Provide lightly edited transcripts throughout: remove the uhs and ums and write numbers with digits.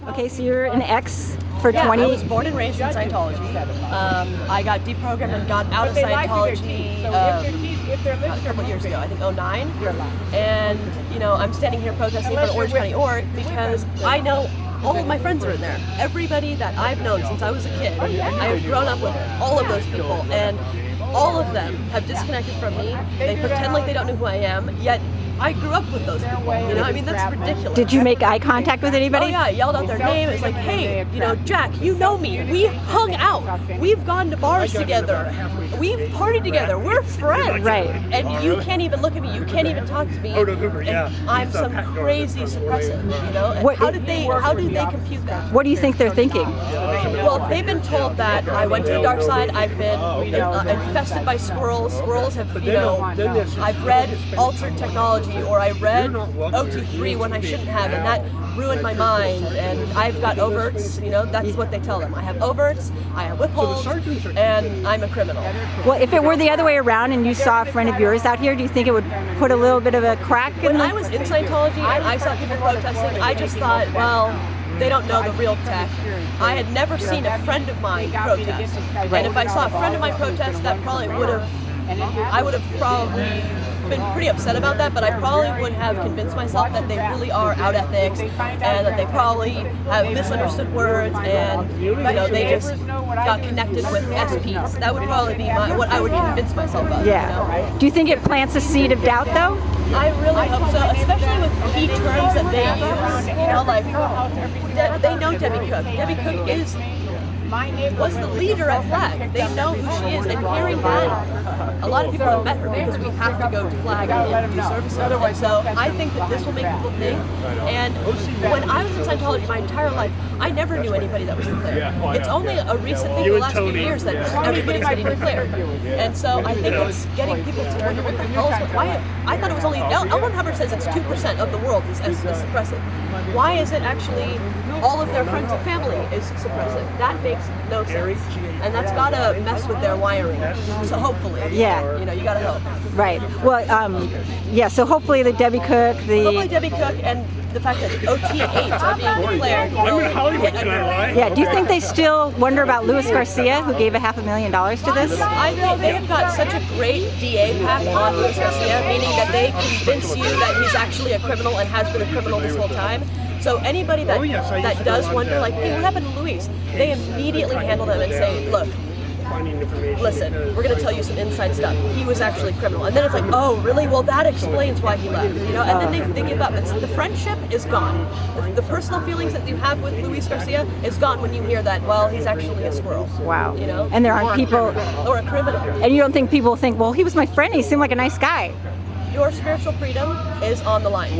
Okay, so you're an ex for Yeah, 20. I was born and raised in Scientology. I got deprogrammed and got out of Scientology a couple years ago, I think '09. And, I'm standing here protesting for the Orange County org because I know all of my friends are in there. Everybody that I've known since I was a kid, I have grown up with all of those people, and all of them have disconnected from me. They pretend like they don't know who I am, yet I grew up with those people. I mean, that's ridiculous. Did you make eye contact with anybody? Oh yeah, I yelled out their name. It's like, hey, Jack, you know me. We hung out. We've gone to bars together. We've partied together. We're friends. Right. And you can't even look at me. You can't even talk to me. And I'm some crazy suppressive. And how did they compute that? What do you think they're thinking? Well, they've been told that I went to the dark side. I've been infested by squirrels. Squirrels have, I've read altered technology, or I read OT3 when I shouldn't have, and that ruined my mind. And I've got overts. That's what they tell them. I have overts. I have withholds, and I'm a criminal. Well, if it were the other way around and you saw a friend of yours out here, do you think it would put a little bit of a crack in When I was in Scientology and I saw people protesting, I just thought, well, they don't know the real tech. I had never seen a friend of mine protest. And if I saw a friend of mine protest, that probably I would have probably been pretty upset about that, but I probably would have convinced myself that they really are out ethics, and that they probably have misunderstood words, and they just got connected with SPs. That would probably be what I would convince myself of. Yeah. Do you think it plants a seed of doubt, though? I really hope so, especially with key terms that they use. Like they know Debbie Cook. Debbie Cook was the leader at Flag. They know who she is, and hearing that, a lot of people have met her because we have to go to Flag and do services. And so I think that this will make people think. And when I was in Scientology my entire life, I never knew anybody that was declared. It's only a recent thing in the last few years that everybody's getting declared. And so I think it's getting people to wonder what the hell is why. I thought it was only L. Ron Hubbard says it's 2% of the world is suppressive. Why is it actually all of their friends and family is suppressive? That makes no sense, and that's gotta mess with their wiring. So hopefully, you gotta hope. Right. Well, yeah. So hopefully the Debbie Cook, hopefully Debbie Cook, and the fact that OT8s are being declared. Yeah. Do you think they still wonder about Luis Garcia, who gave $500,000 to this? I think they have got such a great DA pack on Luis Garcia, meaning that they convince you that he's actually a criminal and has been a criminal this whole time. So anybody that does wonder, like, hey, what happened to Luis? They immediately handle them and say, look, listen, we're going to tell you some inside stuff. He was actually criminal. And then it's like, oh, really? Well, that explains why he left. And then they give up. The friendship is gone. The personal feelings that you have with Luis Garcia is gone when you hear that, well, he's actually a squirrel. Wow. And there aren't people... Or a criminal. And you don't think people think, well, he was my friend. He seemed like a nice guy. Your spiritual freedom is on the line.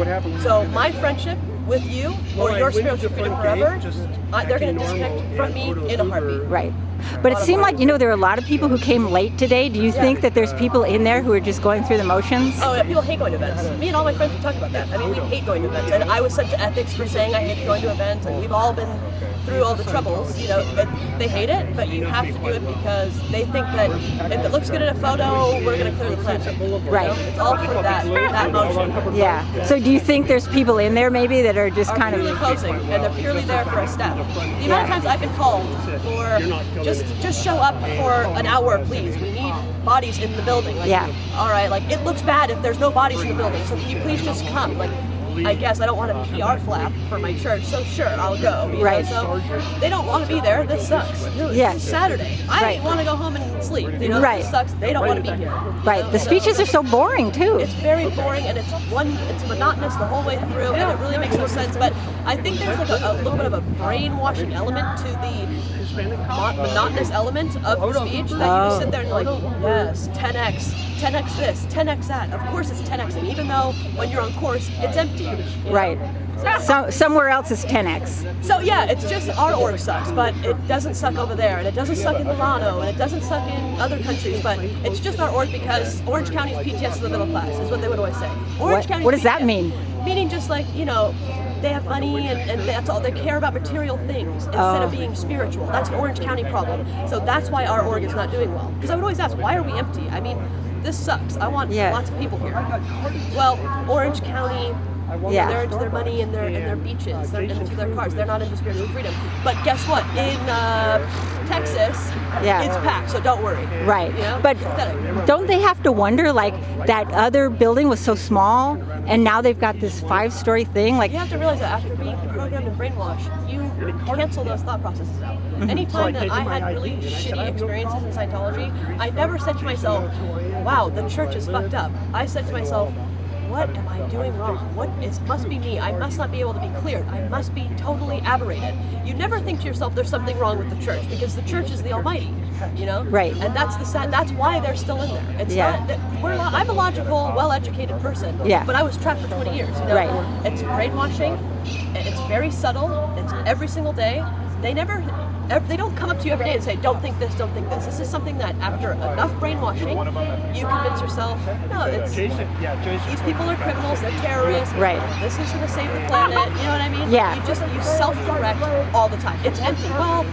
So my friendship with you, or your spiritual freedom forever, they're going to disconnect from me in a heartbeat. Right. But it seemed like, there are a lot of people who came late today. Do you think that there's people in there who are just going through the motions? Oh, yeah, people hate going to events. Me and all my friends have talked about that. I mean, we hate going to events. And I was such ethics for saying I hated going to events, and we've all been through all the troubles. They hate it, but you have to do it because they think that if it looks good in a photo, we're going to clear the planet. Right. It's all for that motion. Yeah. So do you think there's people in there maybe that are just kind of... purely posing, and they're purely there for a step. The amount of times I've been called for just show up for an hour, please. We need bodies in the building. All right, it looks bad if there's no bodies in the building, so can you please just come? I guess I don't want a PR flap for my church, so sure, I'll go. Right. So they don't want to be there. This sucks. It's Saturday. I want to go home and sleep. Right. This sucks. They don't want to be here. Right. The speeches are so boring too. It's very boring, and it's monotonous the whole way through, and it really makes no sense. But I think there's a little bit of a brainwashing element to the monotonous element of the speech that you sit there and yes, 10x this, 10x that. Of course it's 10x, even though when you're on course, it's empty. Right. So somewhere else is 10x. So yeah, it's just our org sucks, but it doesn't suck over there, and it doesn't suck in Milano, and it doesn't suck in other countries, but it's just our org because Orange County's PTS of the middle class is what they would always say. What does that mean? Meaning just they have money and that's all. They care about material things instead of being spiritual. That's an Orange County problem. So that's why our org is not doing well. Because I would always ask, why are we empty? I mean, this sucks. I want lots of people here. Well, Orange County Yeah. They're into their money and their beaches. They're into their cars. They're not into spiritual freedom. But guess what? In Texas, Yeah. it's packed. So don't worry. Right. You know? But don't they have to wonder, like, that other building was so small, and now they've got this 5-story thing? Like, you have to realize that after being programmed and brainwashed, you cancel those thought processes out. Anytime that I had really shitty experiences in Scientology, I never said to myself, wow, the church is fucked up. I said to myself, what am I doing wrong? It must be me. I must not be able to be cleared. I must be totally aberrated. You never think to yourself there's something wrong with the church, because the church is the Almighty, you know? Right. And that's why they're still in there. It's Yeah. not I'm a logical, well-educated person, Yeah. but I was trapped for 20 years, you know? Right. It's brainwashing. It's very subtle. It's every single day. They don't come up to you every day and say, don't think this, don't think this. This is something that after enough brainwashing, you convince yourself, no, these people are criminals, they're terrorists. Right. This is going to save the planet. You know what I mean? Yeah. You self-correct all the time. It's empty. Well,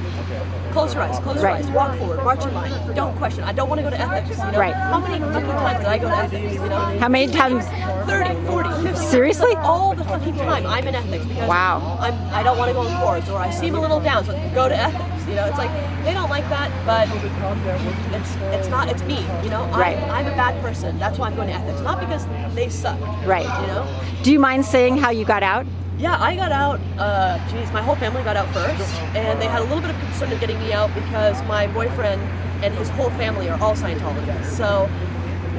close your eyes, walk forward, march your line. Don't question. I don't want to go to ethics, you know? Right. How many fucking times did I go to ethics, you know? How many times? 30, 40, 50. Seriously? All the fucking time I'm in ethics because Wow. I don't want to go in courts, or I seem a little down, so go to ethics. You know, it's like they don't like that, but it's me. You know, Right. I'm a bad person. That's why I'm going to ethics, not because they suck. Right. You know. Do you mind saying how you got out? Yeah, I got out. My whole family got out first, and they had a little bit of concern of getting me out because my boyfriend and his whole family are all Scientologists. So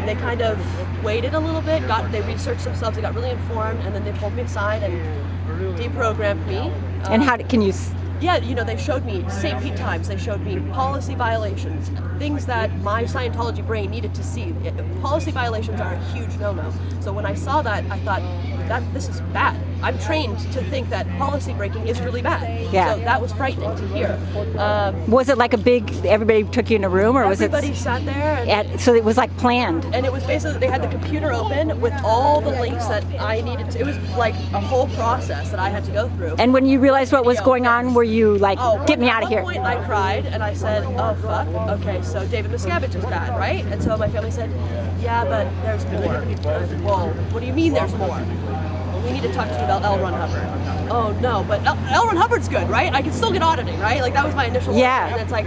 they kind of waited a little bit. They researched themselves. They got really informed, and then they pulled me aside and deprogrammed me. And how can you? Yeah, you know, they showed me St. Pete Times, they showed me policy violations, things that my Scientology brain needed to see. Policy violations are a huge no-no. So when I saw that, I thought, this is bad. I'm trained to think that policy breaking is really bad. Yeah. So that was frightening to hear. Was it like a big, everybody took you in a room, or was it? Everybody sat there. So it was like planned. And it was basically, they had the computer open with all the links that I needed to. It was like a whole process that I had to go through. And when you realized what was going on, were you like, get me out of here? At one point I cried and I said, oh fuck, okay, so David Miscavige is bad, right? And so my family said, yeah, but there's more. And I said, well, what do you mean there's more? Well, we need to talk to you about L. Ron Hubbard. Oh no, but L. Ron Hubbard's good, right? I can still get auditing, right? Like that was my initial Yeah. And it's like,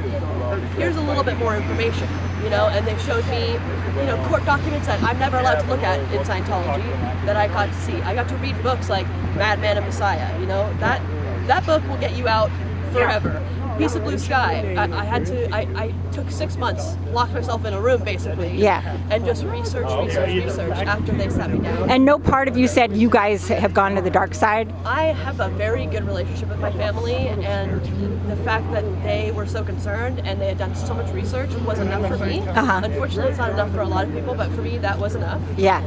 here's a little bit more information, you know? And they showed me, you know, court documents that I'm never allowed to look at in Scientology that I got to see. I got to read books like Madman and Messiah, you know? That book will get you out forever. Piece of Blue Sky. I took 6 months, locked myself in a room basically. Yeah. And just research after they sat me down. And no part of you said you guys have gone to the dark side? I have a very good relationship with my family, and the fact that they were so concerned and they had done so much research was enough for me. Uh-huh. Unfortunately, it's not enough for a lot of people, but for me, that was enough. Yeah.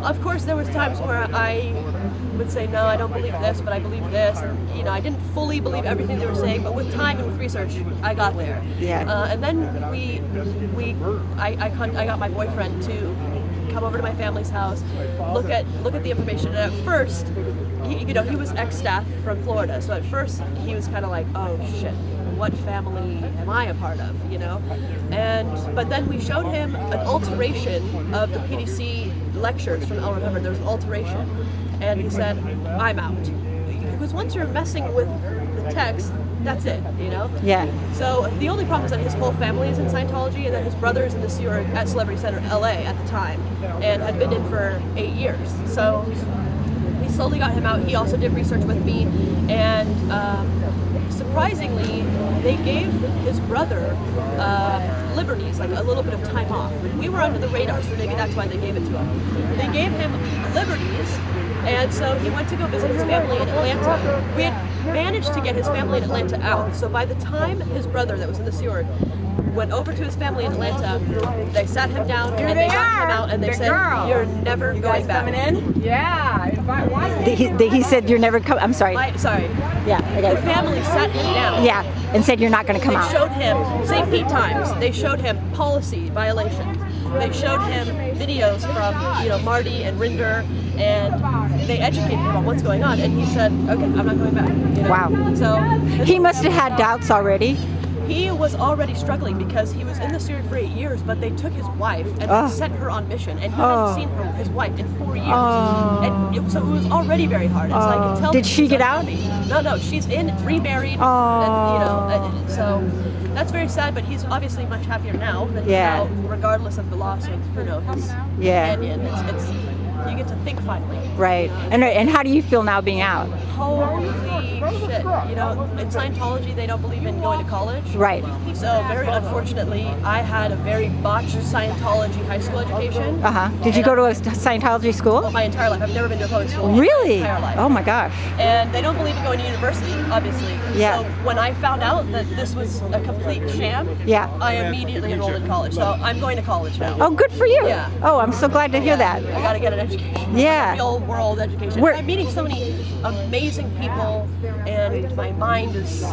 Of course, there was times where I would say, no, I don't believe this, but I believe this. And, you know, I didn't fully believe everything they were saying, but with time and with research, I got there. Yeah. And then I got my boyfriend to come over to my family's house, look at the information. And at first, he was ex-staff from Florida, so at first he was kind of like, oh shit, what family am I a part of, you know? But then we showed him an alteration of the PDC lectures from L. Ron Hubbard. There was an alteration, and he said, I'm out. Because once you're messing with the text, that's it, you know? Yeah. So the only problem is that his whole family is in Scientology, and that his brother is in the Steward at Celebrity Center LA at the time, and had been in for 8 years. So we slowly got him out. He also did research with me, and surprisingly, they gave his brother liberties, like a little bit of time off. We were under the radar, so maybe that's why they gave it to him. They gave him liberties, and so he went to go visit his family in Atlanta. We had managed to get his family in Atlanta out, so by the time his brother that was in the Steward went over to his family in Atlanta, they sat him down and they got him out, and they said, you're never going back. Coming in? Yeah. He said you're never coming. I'm sorry. Sorry. Yeah. I got The it. family sat him down. Yeah. And said you're not going to come They out. showed him St. Pete Times. They showed him policy violations. They showed him videos from, you know, Marty and Rinder, and they educated him on what's going on. And he said, okay, I'm not going back. You know? Wow. So He must have had doubts already. He was already struggling because he was in the series for 8 years, but they took his wife and Oh. sent her on mission, and he Oh. hadn't seen his wife in 4 years. Oh. And so it was already very hard. And so I Oh. could tell. Did that she was get out? unhappy. No, she's remarried. Oh. And, so that's very sad. But he's obviously much happier now that he's Yeah. out, regardless of the loss of his Yeah. companion. It's you get to think finally. Right. And how do you feel now being out? Holy shit. In Scientology, they don't believe in going to college. Right. So very unfortunately, I had a very botched Scientology high school education. Did you go to a Scientology school? Oh, my entire life. I've never been to a public school. Really? My entire life. Oh my gosh. And they don't believe in going to university, obviously. Yeah. So when I found out that this was a complete sham, Yeah. I immediately enrolled in college. So I'm going to college now. Oh, good for you. Yeah. Oh, I'm so glad to hear that. I gotta get an education. Yeah. A real world education. I'm meeting so many amazing people, and my mind is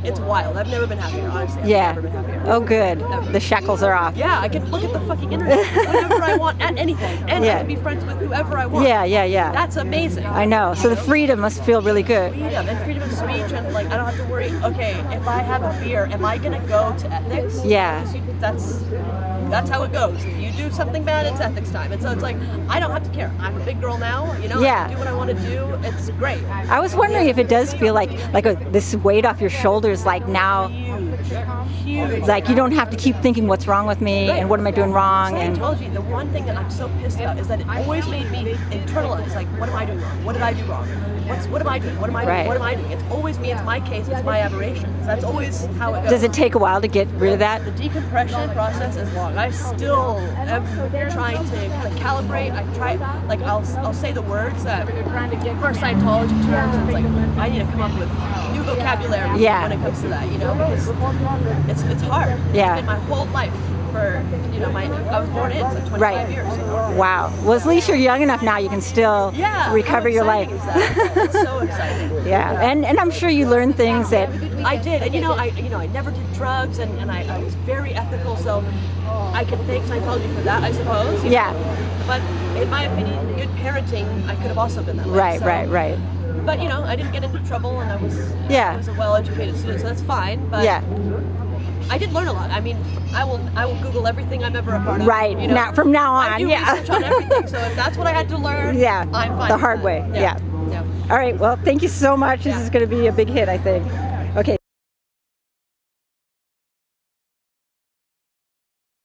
it's wild. I've never been happier, honestly. Yeah. I've never been happier. Oh, good. Ever. The shackles are off. Yeah, I can look at the fucking internet whenever I want, at anything, and I can be friends with whoever I want. Yeah. That's amazing. I know. So the freedom must feel really good. Freedom and freedom of speech, and I don't have to worry. Okay, if I have a beer, am I gonna go to ethics? Yeah. That's how it goes. If you do something bad, it's ethics time. And so it's like, I don't have to care. I'm a big girl now, I can do what I want to do. It's great. I was wondering if it does feel like this weight off your shoulders, like now, Huge. like you don't have to keep thinking what's wrong with me and what am I doing wrong. Scientology, the one thing that I'm so pissed about is that it always made me internalize, like, what am I doing wrong? What did I do wrong? What am I doing? What am I doing? What am I doing? It's always me, it's my case, it's my aberrations. That's always how it goes. Does it take a while to get rid of that? The decompression process is long. I still am trying to kind of calibrate. I try, I'll say the words that for Scientology terms. It's like I need to come up with new vocabulary when it comes to that, because it's hard. Yeah. It's been my whole life. I was born in, so 25 years. Wow. Well, at least you're young enough now. You can still recover your life. It's so exciting. Yeah, and I'm sure you learned things that I did, and I never did drugs, and I was very ethical, so I can thank Scientology for that, I suppose. Yeah. But in my opinion, good parenting, I could have also been that way. Right. But I didn't get into trouble, and I was a well-educated student, so that's fine. But I did learn a lot. I mean, I will Google everything I'm ever a part of. Right. Now, from now on, I do research on everything. So if that's what I had to learn, I'm fine. The hard way. Yeah. All right. Well, thank you so much. This is going to be a big hit, I think.